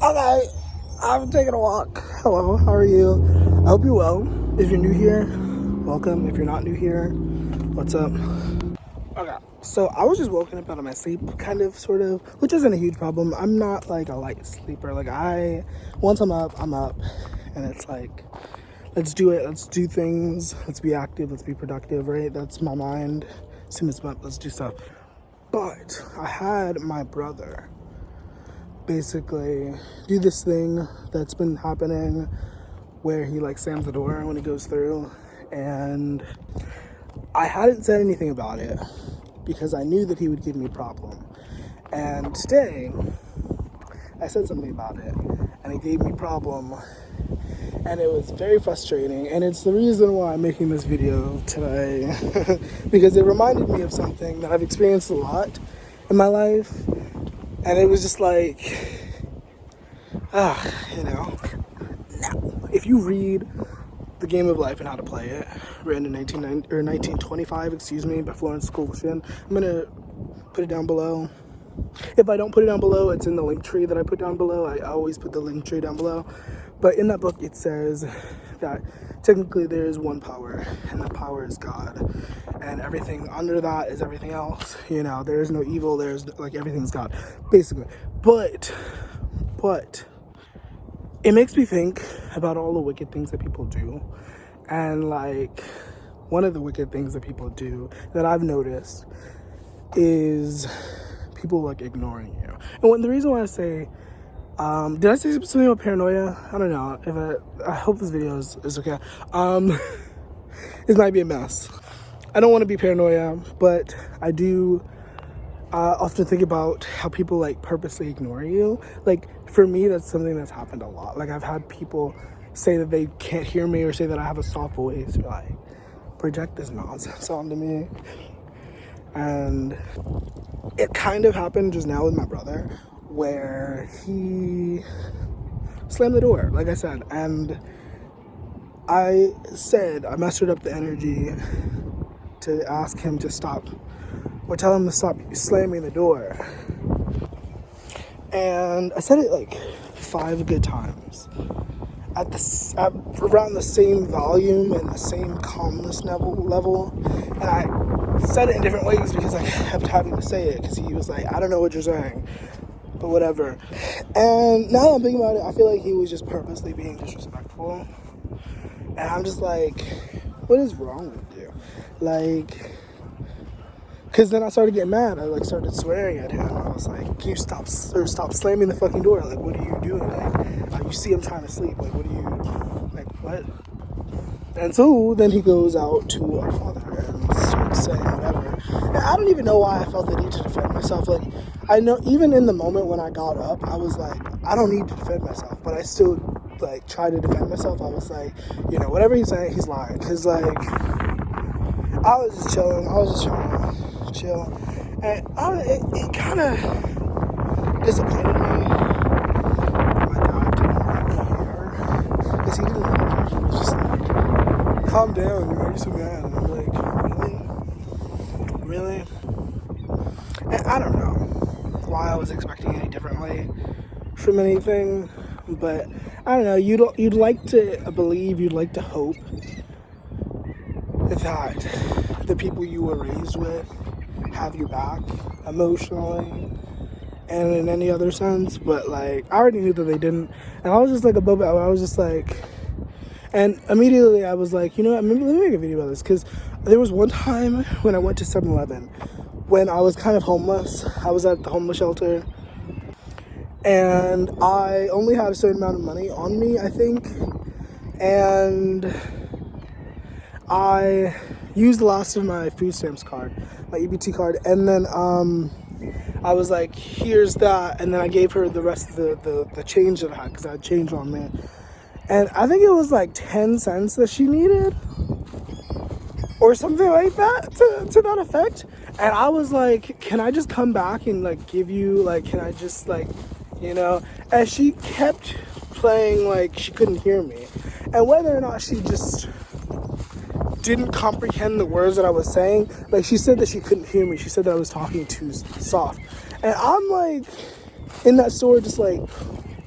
Okay, I'm taking a walk. Hello, how are you? I hope you're well. If you're new here, welcome. If you're not new here, what's up? Okay, so I was just woken up out of my sleep, kind of, sort of, which isn't a huge problem. I'm not like a light sleeper. Once I'm up, and it's like, let's do it. Let's do things. Let's be active. Let's be productive, right? That's my mind. As soon as I'm up, let's do stuff. But I had my brother basically do this thing that's been happening where he like slams the door when he goes through, and I hadn't said anything about it because I knew that he would give me a problem. And today I said something about it and he gave me a problem, and it was very frustrating, and it's the reason why I'm making this video today because it reminded me of something that I've experienced a lot in my life. And it was just like, Now, if you read The Game of Life and How to Play It, written in 1925, by Florence Scovel, I'm gonna put it down below. If I don't put it down below, it's in the link tree that I put down below. I always put the link tree down below. But in that book, it says that technically there is one power, and that power is God. And everything under that is everything else. There is no evil, there's like everything's God, basically. But it makes me think about all the wicked things that people do. And like, one of the wicked things that people do that I've noticed is people like ignoring you. And the reason why I say, did I say something about paranoia? I don't know. I hope this video is okay. This might be a mess. I don't want to be paranoia, but I do often think about how people like purposely ignore you. Like, for me, that's something that's happened a lot. Like, I've had people say that they can't hear me or say that I have a soft voice, or like project this nonsense onto me. And it kind of happened just now with my brother, where he slammed the door, like I said, and I mustered up the energy to ask him to stop, or tell him to stop slamming the door. And I said it like 5 good times at around the same volume and the same calmness level. And I said it in different ways because I kept having to say it because he was like, I don't know what you're saying, but whatever. And now that I'm thinking about it, I feel like he was just purposely being disrespectful. And I'm just like, what is wrong with you? Like, because then I started getting mad. I like started swearing at him. I was like, can you stop slamming the fucking door? Like, what are you doing? Like, you see I'm trying to sleep. Like, what? And so then he goes out to our father and starts saying whatever. And I don't even know why I felt the need to defend myself. Like, I know even in the moment when I got up, I was like, I don't need to defend myself. But I still like try to defend myself. I was like, whatever he's saying, he's lying. Because like, I was just chilling. I was just trying to chill. And it kind of disappointed me. My dad didn't like care. Because he didn't like care. He was just like, calm down, why are you so mad? And I'm like, really? And I don't know why I was expecting any differently from anything. But I don't know, you'd like to believe, you'd like to hope that the people you were raised with have your back emotionally and in any other sense, but like, I already knew that they didn't, and I was just like above it. I was just like, and immediately I was like, let me make a video about this, because there was one time when I went to 7-Eleven when I was kind of homeless. I was at the homeless shelter, and I only had a certain amount of money on me, I think, and I used the last of my food stamps card, my EBT card, and then I was like, here's that, and then I gave her the rest of the change that I had, because I had change on me, and I think it was like 10 cents that she needed, or something like that, to that effect. And I was like, can I just come back and like give you, like, can I just like, and she kept playing like she couldn't hear me, and whether or not she just didn't comprehend the words that I was saying, like, she said that she couldn't hear me, she said that I was talking too soft, and I'm like in that store just like,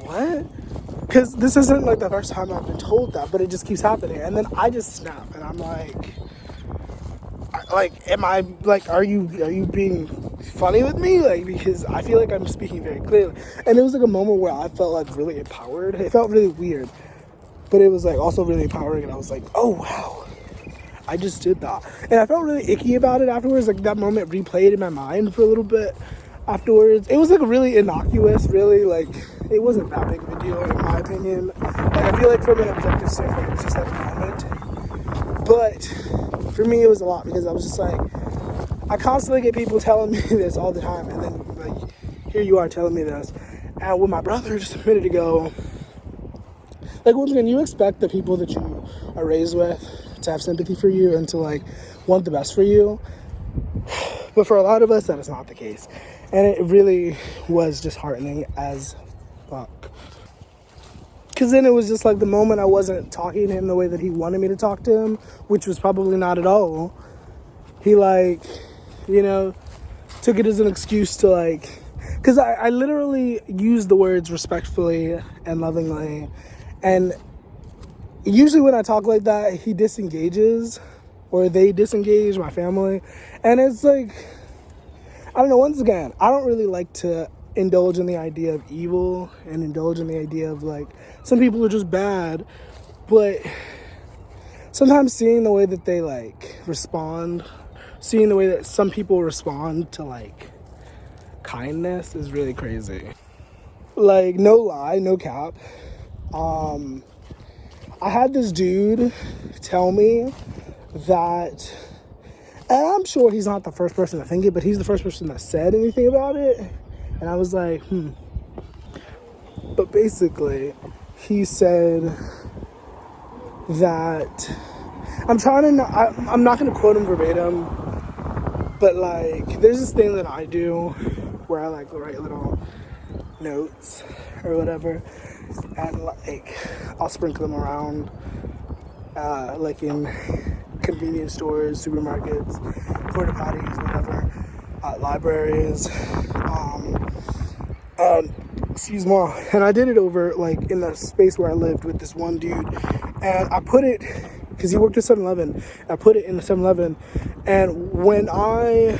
what what? Because this isn't like the first time I've been told that, but it just keeps happening. And then I just snap, and I'm like, am I like, are you being funny with me? Like, because I feel like I'm speaking very clearly. And it was like a moment where I felt like really empowered. It felt really weird, but it was like also really empowering. And I was like, oh wow, I just did that. And I felt really icky about it afterwards. Like that moment replayed in my mind for a little bit afterwards. It was like really innocuous, really, like it wasn't that big of a deal in my opinion. Like I feel like from an objective standpoint, it was just like a moment. But for me, it was a lot because I was just like, I constantly get people telling me this all the time, and then like here you are telling me this. And with my brother just a minute ago, like once again, you expect the people that you are raised with to have sympathy for you and to like want the best for you. But for a lot of us, that is not the case. And it really was disheartening as fuck. Because then it was just like the moment I wasn't talking to him the way that he wanted me to talk to him, which was probably not at all. He like, you know, took it as an excuse to like, because I literally used the words respectfully and lovingly. And usually when I talk like that, he disengages, or they disengage, my family. And it's like, I don't know, once again, I don't really like to indulge in the idea of evil and indulge in the idea of like, some people are just bad, but sometimes seeing the way that they like respond, seeing the way that some people respond to like kindness is really crazy. Like, no lie, no cap. I had this dude tell me that, and I'm sure he's not the first person to think it, but he's the first person that said anything about it. And I was like, But basically, he said that, I'm not going to quote him verbatim, but like, there's this thing that I do where I like write little notes or whatever, and like, I'll sprinkle them around, like in convenience stores, supermarkets, porta potties, whatever, libraries, excuse me. And I did it over like in the space where I lived with this one dude, and I put it, because he worked at 7-Eleven, I put it in the 7-Eleven, and when I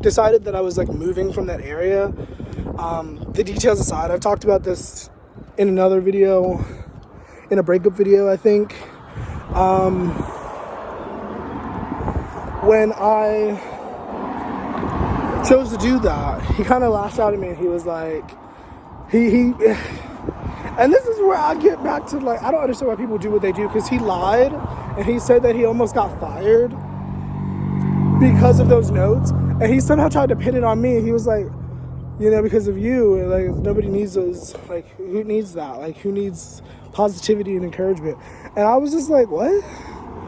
decided that I was like moving from that area, the details aside, I've talked about this in another video, in a breakup video, I think. When I chose to do that, he kind of lashed out at me, and he was like, and this is where I get back to like, I don't understand why people do what they do, because he lied, and he said that he almost got fired because of those notes, and he somehow tried to pin it on me. He was like, you know, because of you, like, nobody needs those, like, who needs that? Like, who needs positivity and encouragement? And I was just like, what?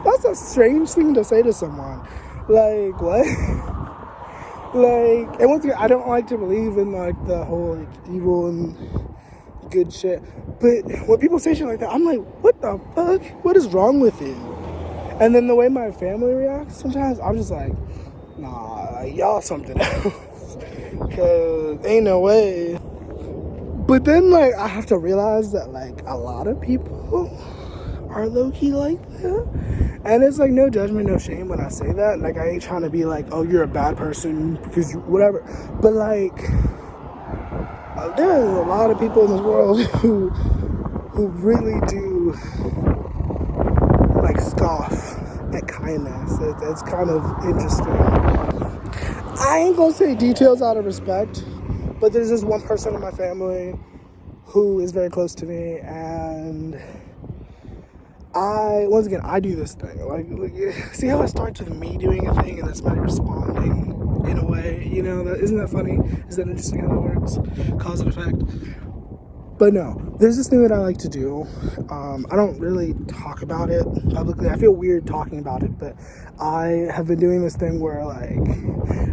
That's a strange thing to say to someone. Like, what? Like, and once again, I don't like to believe in, like, the whole, like, evil and good shit. But when people say shit like that, I'm like, what the fuck? What is wrong with you? And then the way my family reacts, sometimes I'm just like, nah, like, y'all something else. Because ain't no way. But then, like, I have to realize that, like, a lot of people are low-key like that. And it's, like, no judgment, no shame when I say that. Like, I ain't trying to be like, oh, you're a bad person because you, whatever. But, like, there's a lot of people in this world who really do, like, scoff at kindness. It's kind of interesting. I ain't gonna say details out of respect, but there's this one person in my family who is very close to me, and once again, I do this thing. Like, see how it starts with me doing a thing and then somebody responding in a way, you know? Isn't that funny? Is that interesting how that works? Cause and effect. But no, there's this thing that I like to do. I don't really talk about it publicly. I feel weird talking about it, but I have been doing this thing where, like,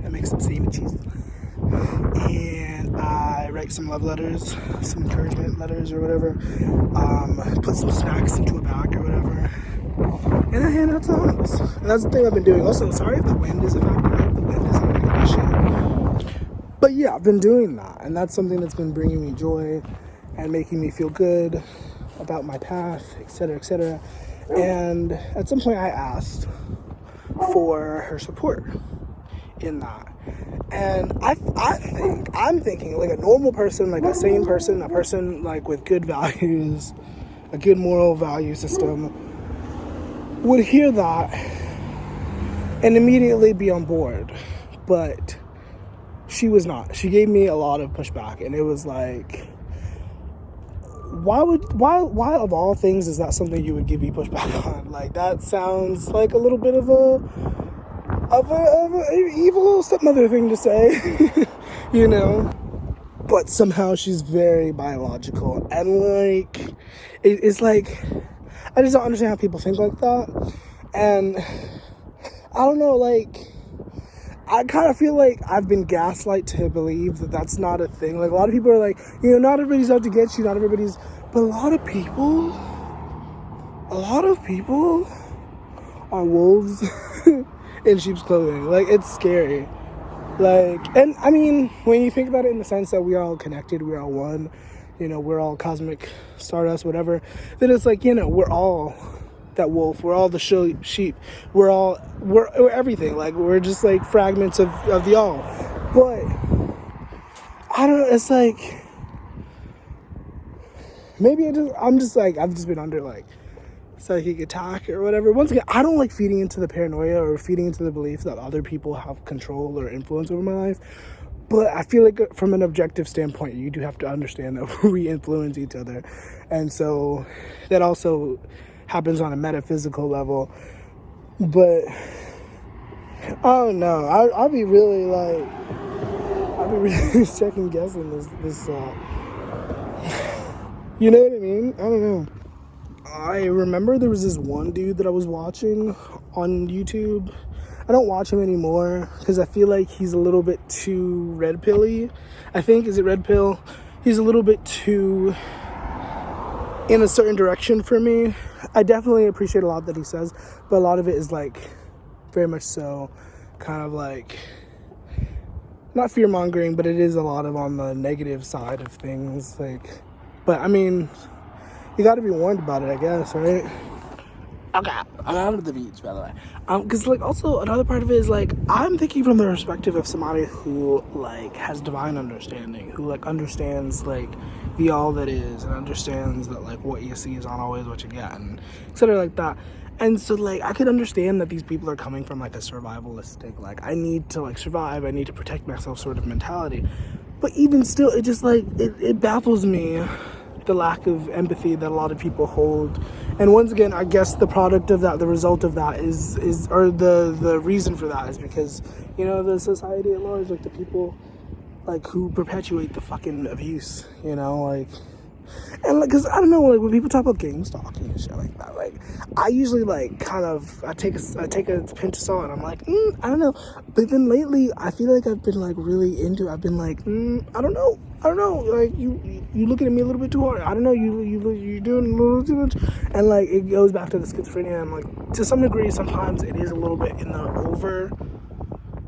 I make some sandwiches and I write some love letters, some encouragement letters or whatever, put some snacks into a bag or whatever, and I hand out to homeless. And that's the thing I've been doing. Also, sorry if the wind is a factor. I hope the wind isn't like an issue. But yeah, I've been doing that, and that's something that's been bringing me joy. and making me feel good about my path, etc., etc. And at some point I asked for her support in that. And I'm thinking like a normal person, like a sane person, a person like with good values, a good moral value system would hear that and immediately be on board. But she was not. She gave me a lot of pushback, and it was like, why of all things is that something you would give me pushback on? Like, that sounds like a little bit of a evil stepmother thing to say, you know. But somehow she's very biological, and like it's like I just don't understand how people think like that. And I don't know, like, I kind of feel like I've been gaslight to believe that that's not a thing. Like, a lot of people are like, you know, not everybody's out to get you, not everybody's, but a lot of people are wolves in sheep's clothing. Like, it's scary. Like, and I mean, when you think about it in the sense that we are all connected, we're all one, you know, we're all cosmic stardust, whatever, then it's like, you know, we're all that wolf, we're all the sheep, we're everything. Like, we're just like fragments of the all. But I don't know, it's like, maybe I've just been under like psychic attack or whatever. Once again, I don't like feeding into the paranoia or feeding into the belief that other people have control or influence over my life. But I feel like from an objective standpoint, you do have to understand that we influence each other. And so that also happens on a metaphysical level. But I don't know. I'll be really second guessing this you know what I mean? I don't know. I remember there was this one dude that I was watching on YouTube. I don't watch him anymore because I feel like he's a little bit too red pilly. I think, is it red pill? He's a little bit too in a certain direction for me. I definitely appreciate a lot that he says, but a lot of it is like very much so kind of like not fear mongering, but it is a lot of on the negative side of things. Like, but I mean, you got to be warned about it, I guess, right? Okay, I'm out of the beach, by the way. Because, like, also, another part of it is, like, I'm thinking from the perspective of somebody who, like, has divine understanding, who, like, understands, like, the all that is, and understands that, like, what you see is not always what you get, and et cetera, like that. And so, like, I could understand that these people are coming from, like, a survivalistic, like, I need to, like, survive, I need to protect myself sort of mentality. But even still, it just, like, it baffles me, the lack of empathy that a lot of people hold. And once again, I guess the product of that, the result of that is or the reason for that is because, you know, the society at large, like the people like who perpetuate the fucking abuse, you know, like, and like, cause I don't know, like when people talk about gang stalking and shit like that, like I usually like kind of I take a pinch of salt and I'm like, I don't know. But then lately I feel like I've been like really into it. I've been like, I don't know, like you looking at me a little bit too hard. I don't know, you're doing a little too much. And like it goes back to the schizophrenia. I'm like, to some degree sometimes it is a little bit in the over,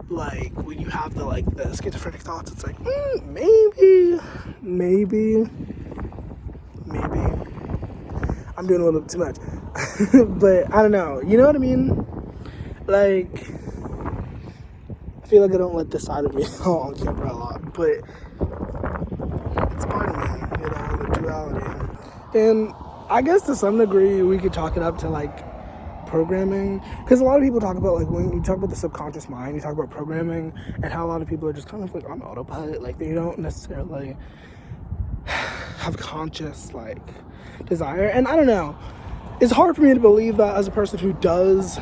like when you have the like the schizophrenic thoughts, it's like maybe I'm doing a little bit too much. But I don't know, you know what I mean? Like, I feel like I don't let this side of me out on camera a lot, but it's part of me, you know, the duality. And I guess to some degree we could chalk it up to like programming, because a lot of people talk about, like, when you talk about the subconscious mind, you talk about programming and how a lot of people are just kind of like on autopilot, like they don't necessarily have conscious like desire. And I don't know, it's hard for me to believe that as a person who does,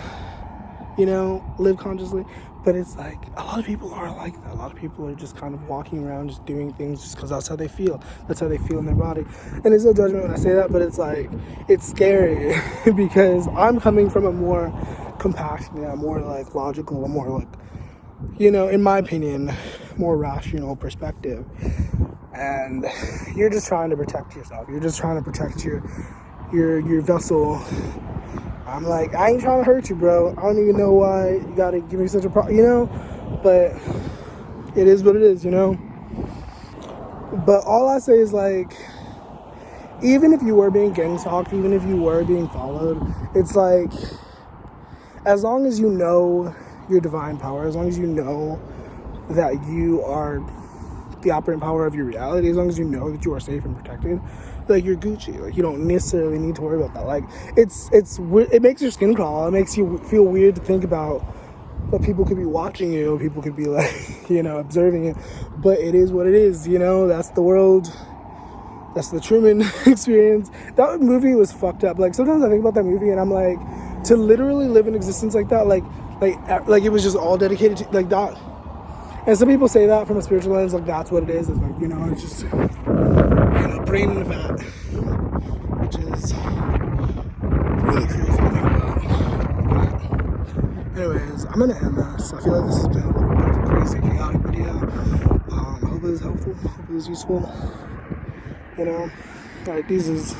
you know, live consciously. But it's like a lot of people are like that. A lot of people are just kind of walking around just doing things just because that's how they feel in their body. And it's no judgment when I say that, but it's like, it's scary because I'm coming from a more compassionate, more like logical, a more like, you know, in my opinion, more rational perspective. And you're just trying to protect yourself. You're just trying to protect your vessel. I'm like, I ain't trying to hurt you, bro. I don't even know why you gotta give me such a problem, you know? But it is what it is, you know? But all I say is, like, even if you were being gang stalked, even if you were being followed, it's like, as long as you know your divine power, as long as you know that you are the operant power of your reality, as long as you know that you are safe and protected, like, you're Gucci. Like, you don't necessarily need to worry about that. Like, it makes your skin crawl. It makes you feel weird to think about that people could be watching you, people could be like, you know, observing you, but it is what it is, you know. That's the world. That's the Truman experience. That movie was fucked up. Like, sometimes I think about that movie and I'm like, to literally live an existence like that, like it was just all dedicated to, like, that. And some people say that from a spiritual lens, like, that's what it is. It's like, you know, it's just, you know, brain in the vat, which is really crazy to think about. But anyways, I'm gonna end this. I feel like this has been a little bit of a crazy, chaotic video. Hope it was helpful. Hope it was useful. You know, like, these is